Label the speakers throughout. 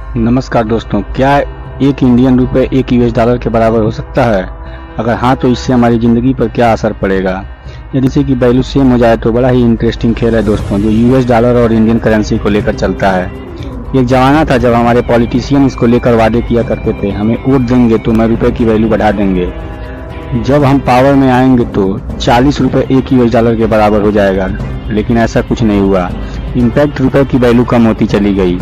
Speaker 1: नमस्कार दोस्तों, क्या एक इंडियन रुपए एक यूएस डॉलर के बराबर हो सकता है? अगर हाँ तो इससे हमारी ज़िंदगी पर क्या असर पड़ेगा? यदि इसी की वैल्यू सेम हो जाए तो बड़ा ही इंटरेस्टिंग खेल है दोस्तों, जो यूएस डॉलर और इंडियन करेंसी को लेकर चलता है। एक ज़माना था जब हमारे पॉलिटिशियन इसको लेकर वादे किया करते थे, हमें वोट देंगे तो मैं रुपये की वैल्यू बढ़ा देंगे, जब हम पावर में आएंगे तो 40 रुपये एक यूएस डॉलर के बराबर हो जाएगा। लेकिन ऐसा कुछ नहीं हुआ, इनफैक्ट रुपये की वैल्यू कम होती चली गई।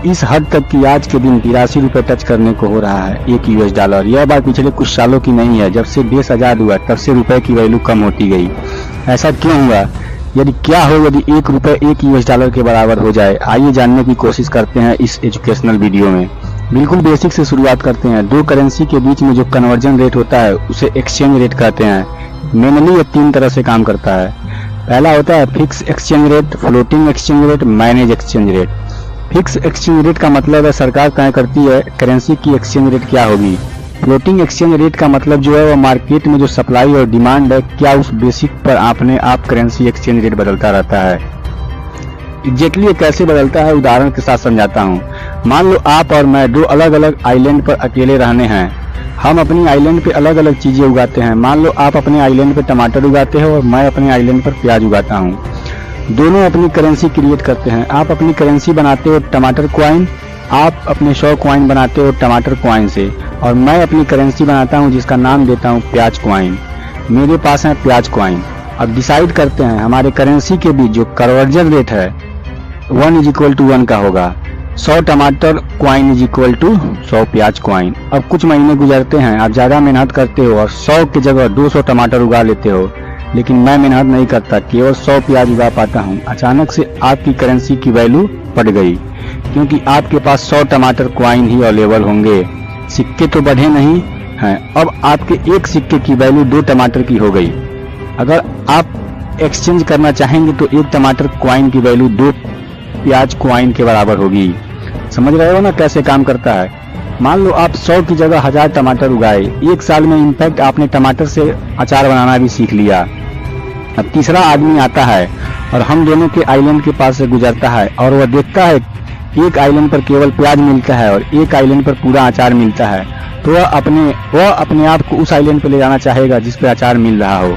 Speaker 1: इस हद तक कि आज के दिन 83 रुपये टच करने को हो रहा है एक यूएस डॉलर। यह बात पिछले कुछ सालों की नहीं है, जब से देश आज़ाद हुआ तब से रुपए की वैल्यू कम होती गई। ऐसा क्यों हुआ? यदि क्या हो यदि एक रुपये एक यूएस डॉलर के बराबर हो जाए, आइए जानने की कोशिश करते हैं इस एजुकेशनल वीडियो में। बिल्कुल बेसिक से शुरुआत करते हैं। दो करेंसी के बीच में जो कन्वर्जन रेट होता है उसे एक्सचेंज रेट कहते हैं। मेनली ये 3 तरह से काम करता है। पहला होता है fix exchange rate, floating exchange rate, manage exchange rate. Fix exchange rate का मतलब है सरकार तय करती है करेंसी की एक्सचेंज रेट क्या होगी। फ्लोटिंग एक्सचेंज रेट का मतलब जो है वो मार्केट में जो सप्लाई और डिमांड है, क्या उस बेसिक पर अपने आप करेंसी एक्सचेंज रेट बदलता रहता है। एग्जैक्टली ये कैसे बदलता है उदाहरण के साथ समझाता हूँ। मान लो आप और मैं दो अलग अलग आइलैंड पर अकेले रहने हैं। हम अपनी आइलैंड पे अलग अलग चीजें उगाते हैं। मान लो आप अपने आइलैंड पे टमाटर उगाते हो और मैं अपने आइलैंड पर प्याज उगाता हूँ। दोनों अपनी करेंसी क्रिएट करते हैं। आप अपनी करेंसी बनाते हो टमाटर क्वाइन, आप अपने 100 क्वाइन बनाते हो टमाटर क्वाइन से, और मैं अपनी करेंसी बनाता हूँ जिसका नाम देता हूँ प्याज क्वाइन। मेरे पास है प्याज क्वाइन। अब डिसाइड करते हैं हमारे करेंसी के बीच जो कन्वर्जन रेट है 1:1 का होगा। 100 टमाटर क्वाइन = 100 प्याज क्वाइन। अब कुछ महीने गुजरते हैं, आप ज्यादा मेहनत करते हो और 100 की जगह 200 टमाटर उगा लेते हो। लेकिन मैं मेहनत नहीं करता, केवल 100 प्याज उगा पाता हूँ। अचानक से आपकी करेंसी की वैल्यू बढ़ गई, क्योंकि आपके पास 100 टमाटर क्वाइन ही अवेलेबल होंगे। सिक्के तो बढ़े नहीं हैं। अब आपके एक सिक्के की वैल्यू 2 टमाटर की हो गई। अगर आप एक्सचेंज करना चाहेंगे तो एक टमाटर क्वाइन की वैल्यू 2 प्याज क्वाइन के बराबर होगी। समझ रहे हो ना कैसे काम करता है। मान लो आप 100 की जगह 1000 टमाटर उगाए। एक साल में इनफैक्ट आपने टमाटर से अचार बनाना भी सीख लिया। अब तीसरा आदमी आता है और हम दोनों के आइलैंड के पास से गुजरता है और वह देखता है एक आइलैंड पर केवल प्याज मिलता है और एक आइलैंड पर पूरा अचार मिलता है, तो वह अपने आप को उस आइलैंड पर ले जाना चाहेगा जिस पे अचार मिल रहा हो,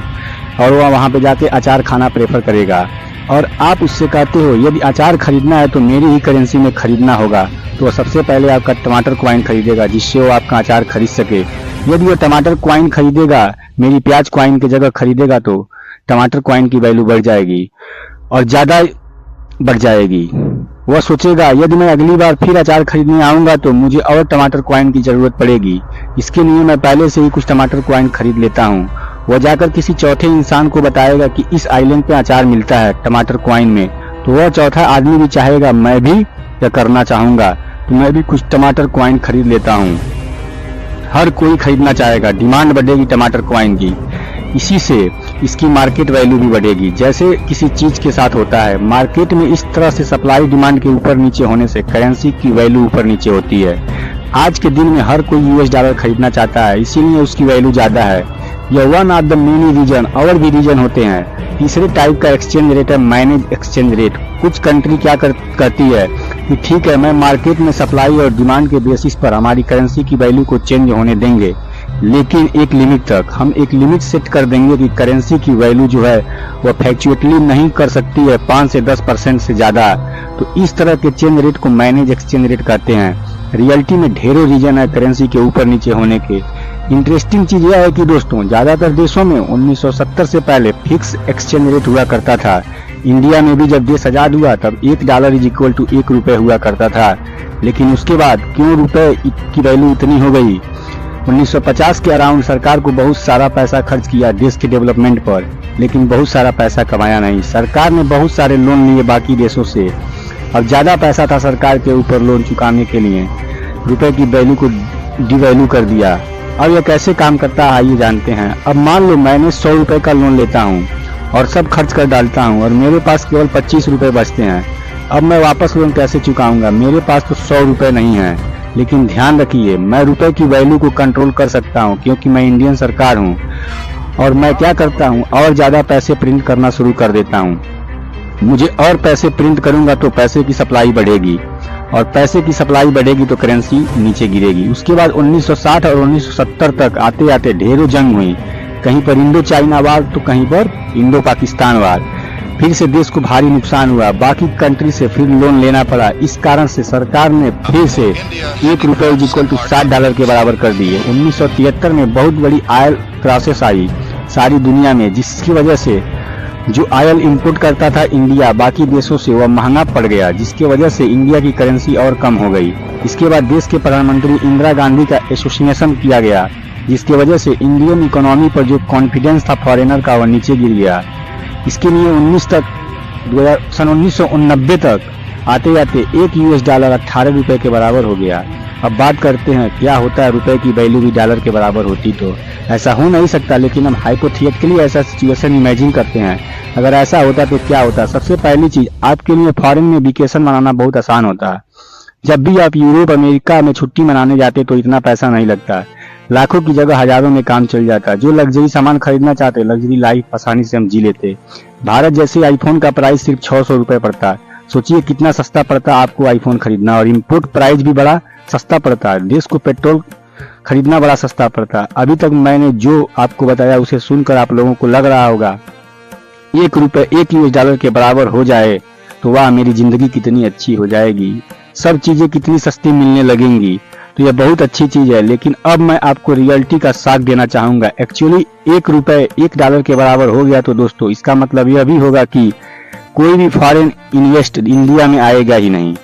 Speaker 1: और वह वहां पे जाके अचार खाना प्रेफर करेगा। और आप उससे कहते हो यदि अचार खरीदना है तो मेरी ही करेंसी में खरीदना होगा, तो सबसे पहले आपका टमाटर क्वाइन खरीदेगा जिससे वो आपका अचार खरीद सके। यदि वो टमाटर क्वाइन खरीदेगा, मेरी प्याज क्वाइन की जगह खरीदेगा, तो टमाटर क्वाइन की वैल्यू बढ़ जाएगी और ज्यादा बढ़ जाएगी। वह सोचेगा यदि मैं अगली बार फिर अचार खरीदने आऊंगा तो मुझे और टमाटर क्वाइन की जरूरत पड़ेगी, इसके लिए मैं पहले से ही कुछ टमाटर क्वाइन खरीद लेता हूँ। वह जाकर किसी चौथे इंसान को बताएगा कि इस आइलैंड पे अचार मिलता है टमाटर क्वाइन में, तो वह चौथा आदमी भी चाहेगा मैं भी यह करना चाहूंगा, तो मैं भी कुछ टमाटर क्वाइन खरीद लेता हूँ। हर कोई खरीदना चाहेगा, डिमांड बढ़ेगी टमाटर क्वाइन की। इसी से इसकी मार्केट वैल्यू भी बढ़ेगी। जैसे किसी चीज के साथ होता है, मार्केट में इस तरह से सप्लाई डिमांड के ऊपर नीचे होने से करेंसी की वैल्यू ऊपर नीचे होती है। आज के दिन में हर कोई यूएस डॉलर खरीदना चाहता है, इसीलिए उसकी वैल्यू ज्यादा है। यह one of the many reason, और भी रीजन होते हैं। तीसरे टाइप का एक्सचेंज रेट है मैनेज एक्सचेंज रेट। कुछ कंट्री क्या करती है कि ठीक है, मैं मार्केट में सप्लाई और डिमांड के बेसिस पर हमारी करेंसी की वैल्यू को चेंज होने देंगे, लेकिन एक लिमिट तक। हम एक लिमिट सेट कर देंगे कि करेंसी की वैल्यू जो है वह फ्लक्चुएटली नहीं कर सकती है 5 से 10% से ज्यादा। तो इस तरह के चेंज रेट को मैनेज एक्सचेंज रेट कहते हैं। रियलिटी में ढेरों रीजन है करेंसी के ऊपर नीचे होने के। इंटरेस्टिंग चीज यह है कि दोस्तों ज्यादातर देशों में 1970 से पहले फिक्स एक्सचेंज रेट हुआ करता था। इंडिया में भी जब देश आजाद हुआ तब $1 = 1 रुपये हुआ करता था। लेकिन उसके बाद क्यों रुपए की वैल्यू इतनी हो गई? 1950 के अराउंड सरकार को बहुत सारा पैसा खर्च किया देश के डेवलपमेंट पर, लेकिन बहुत सारा पैसा कमाया नहीं। सरकार ने बहुत सारे लोन लिए बाकी देशों से। अब ज्यादा पैसा था सरकार के ऊपर लोन चुकाने के लिए, रुपए की वैल्यू को डिवैल्यू कर दिया। अब यह कैसे काम करता है आइए जानते हैं। अब मान लो मैंने 100 रुपए का लोन लेता हूँ और सब खर्च कर डालता हूँ और मेरे पास केवल 25 रुपए बचते हैं। अब मैं वापस लोन कैसे चुकाऊंगा? मेरे पास तो 100 रुपए नहीं है। लेकिन ध्यान रखिए, मैं रुपए की वैल्यू को कंट्रोल कर सकता हूँ, क्योंकि मैं इंडियन सरकार हूँ। और मैं क्या करता हूँ, और ज्यादा पैसे प्रिंट करना शुरू कर देता हूँ। मुझे और पैसे प्रिंट करूंगा तो पैसे की सप्लाई बढ़ेगी। और पैसे की सप्लाई बढ़ेगी तो करेंसी नीचे गिरेगी। उसके बाद 1960 और 1970 तक आते आते ढेरों जंग हुई, कहीं पर इंडो चाइना वार तो कहीं पर इंडो पाकिस्तान वार। फिर से देश को भारी नुकसान हुआ, बाकी कंट्री से फिर लोन लेना पड़ा। इस कारण से सरकार ने फिर से $1 इक्वल टू $60 के बराबर कर दिए। 1973 में बहुत बड़ी ऑयल क्राइसिस आई सारी दुनिया में, जिसकी वजह से जो ऑयल इंपोर्ट करता था इंडिया बाकी देशों से वह महंगा पड़ गया, जिसकी वजह से इंडिया की करेंसी और कम हो गई। इसके बाद देश के प्रधानमंत्री इंदिरा गांधी का एसोसिएशन किया गया, जिसकी वजह से इंडियन इकोनॉमी पर जो कॉन्फिडेंस था फॉरेनर का वह नीचे गिर गया। इसके लिए 1990 तक आते आते $1 $18 के बराबर हो गया। अब बात करते हैं क्या होता है रुपए की वैल्यू भी डॉलर के बराबर होती तो। ऐसा हो नहीं सकता, लेकिन हम हाइपोथेटिकली ऐसा सिचुएशन इमेजिन करते हैं। अगर ऐसा होता तो क्या होता। सबसे पहली चीज, आपके लिए फॉरेन में वेकेशन मनाना बहुत आसान होता है। जब भी आप यूरोप अमेरिका में छुट्टी मनाने जाते तो इतना पैसा नहीं लगता, लाखों की जगह हजारों में काम चल जाता। जो लग्जरी सामान खरीदना चाहते लग्जरी लाइफ आसानी से हम जी लेते। भारत जैसे आईफोन का प्राइस सिर्फ $600 पड़ता। सोचिए कितना सस्ता पड़ता आपको आईफोन खरीदना, और इम्पोर्ट प्राइस भी बड़ा सस्ता पड़ता है। देश को पेट्रोल खरीदना बड़ा सस्ता पड़ता है। अभी तक मैंने जो आपको बताया उसे सुनकर आप लोगों को लग रहा होगा $1 के बराबर हो जाए तो वाह मेरी जिंदगी कितनी अच्छी हो जाएगी, सब चीजें कितनी सस्ती मिलने लगेंगी। तो यह बहुत अच्छी चीज है, लेकिन अब मैं आपको रियलिटी का साथ देना चाहूंगा। एक्चुअली $1 के बराबर हो गया तो दोस्तों इसका मतलब यह भी होगा कि कोई भी फॉरेन इन्वेस्ट इंडिया में आएगा ही नहीं,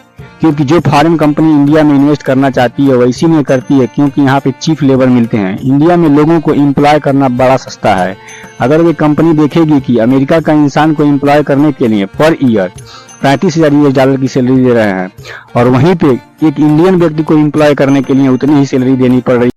Speaker 1: क्योंकि जो फॉरेन कंपनी इंडिया में इन्वेस्ट करना चाहती है वैसी में करती है, क्योंकि यहाँ पे चीप लेबर मिलते हैं। इंडिया में लोगों को एम्प्लॉय करना बड़ा सस्ता है। अगर वे कंपनी देखेगी कि अमेरिका का इंसान को एम्प्लॉय करने के लिए पर ईयर $35,000 की सैलरी दे रहे हैं, और वहीं पे एक इंडियन व्यक्ति को एम्प्लॉय करने के लिए उतनी ही सैलरी देनी पड़ रही है।